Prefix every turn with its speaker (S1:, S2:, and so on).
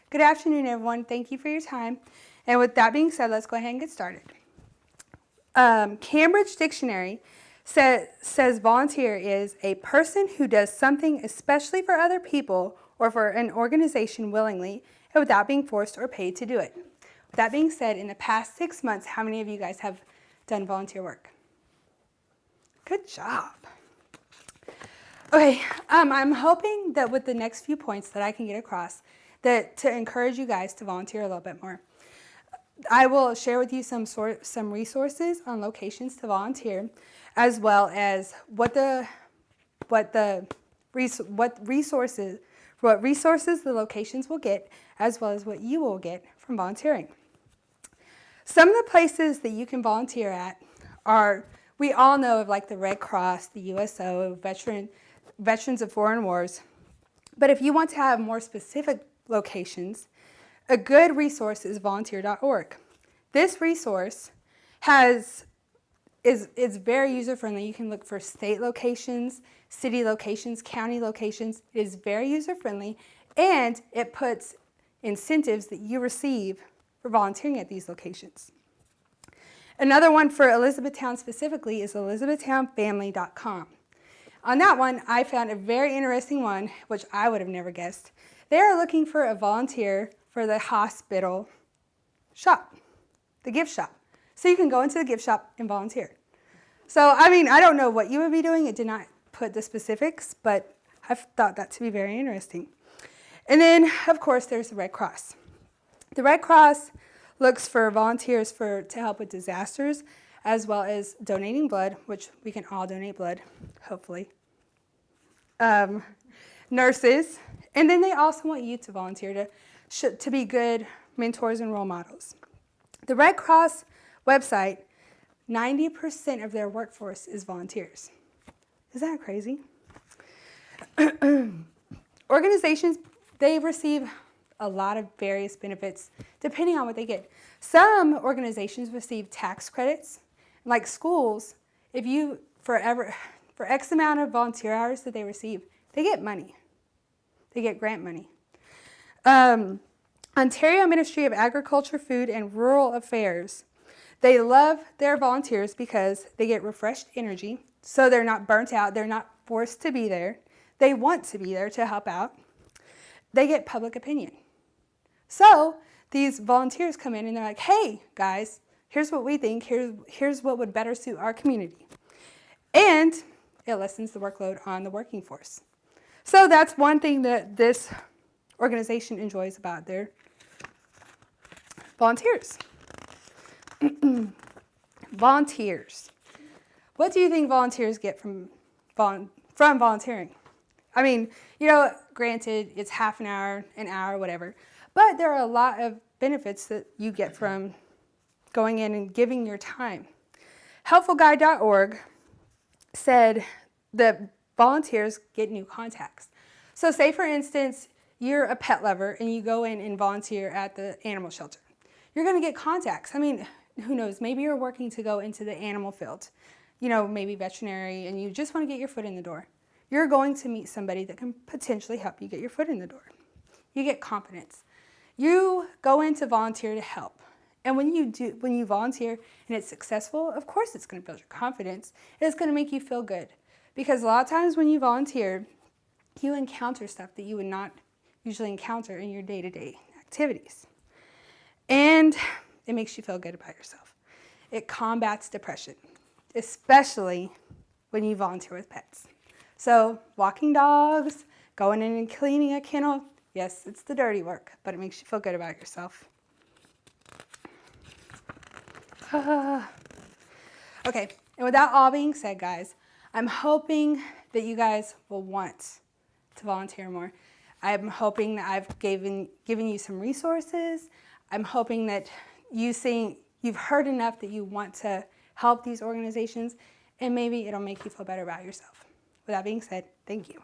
S1: Good afternoon, everyone. Thank you for your time. And with that being said, let's go ahead and get started. Cambridge Dictionary says volunteer is a person who does something especially for other people or for an organization willingly and without being forced or paid to do it. With that being said, in the past 6 months, how many of you guys have done volunteer work? Good job. Okay, I'm hoping that with the next few points that I can get across, that to encourage you guys to volunteer a little bit more. I will share with you some resources on locations to volunteer, as well as what resources the locations will get, as well as what you will get from volunteering. Some of the places that you can volunteer at are, we all know of, like the Red Cross, the USO, Veterans of Foreign Wars. But if you want to have more specific locations, a good resource is volunteer.org. This resource is very user-friendly. You can look for state locations, city locations, county locations. It is very user-friendly, and it puts incentives that you receive for volunteering at these locations. Another one for Elizabethtown specifically is elizabethtownfamily.com. On that one, I found a very interesting one, which I would have never guessed. They are looking for a volunteer for the hospital shop, the gift shop. So you can go into the gift shop and volunteer. So, I mean, I don't know what you would be doing. It did not put the specifics, but I've thought that to be very interesting. And then, of course, there's the Red Cross. The Red Cross looks for volunteers to help with disasters, as well as donating blood, which we can all donate blood, hopefully. Nurses. And then they also want you to volunteer to be good mentors and role models. The Red Cross website, 90% of their workforce is volunteers. Isn't that crazy? Organizations, they receive a lot of various benefits depending on what they get. Some organizations receive tax credits. Like schools, if you, for X amount of volunteer hours that they receive, they get money. They get grant money. Ontario Ministry of Agriculture, Food, and Rural Affairs, they love their volunteers because they get refreshed energy, so they're not burnt out, they're not forced to be there. They want to be there to help out. They get public opinion. So these volunteers come in and they're like, hey, guys, here's what we think, here's what would better suit our community. And it lessens the workload on the working force. So that's one thing that this organization enjoys about their volunteers. Volunteers. What do you think volunteers get from volunteering? I mean, granted, it's half an hour, whatever. But there are a lot of benefits that you get from going in and giving your time. Helpfulguide.org said that volunteers get new contacts. So say, for instance, you're a pet lover and you go in and volunteer at the animal shelter. You're going to get contacts. I mean, who knows? Maybe you're working to go into the animal field, maybe veterinary, and you just want to get your foot in the door. You're going to meet somebody that can potentially help you get your foot in the door. You get confidence. You go in to volunteer to help. And when you volunteer and it's successful, of course it's going to build your confidence. It's going to make you feel good. Because a lot of times when you volunteer, you encounter stuff that you would not usually encounter in your day-to-day activities. And it makes you feel good about yourself. It combats depression, especially when you volunteer with pets. So walking dogs, going in and cleaning a kennel, yes, it's the dirty work, but it makes you feel good about yourself. Okay, and with that all being said, guys, I'm hoping that you guys will want to volunteer more. I'm hoping that I've given you some resources. I'm hoping that you've heard enough that you want to help these organizations, and maybe it'll make you feel better about yourself. With that being said, thank you.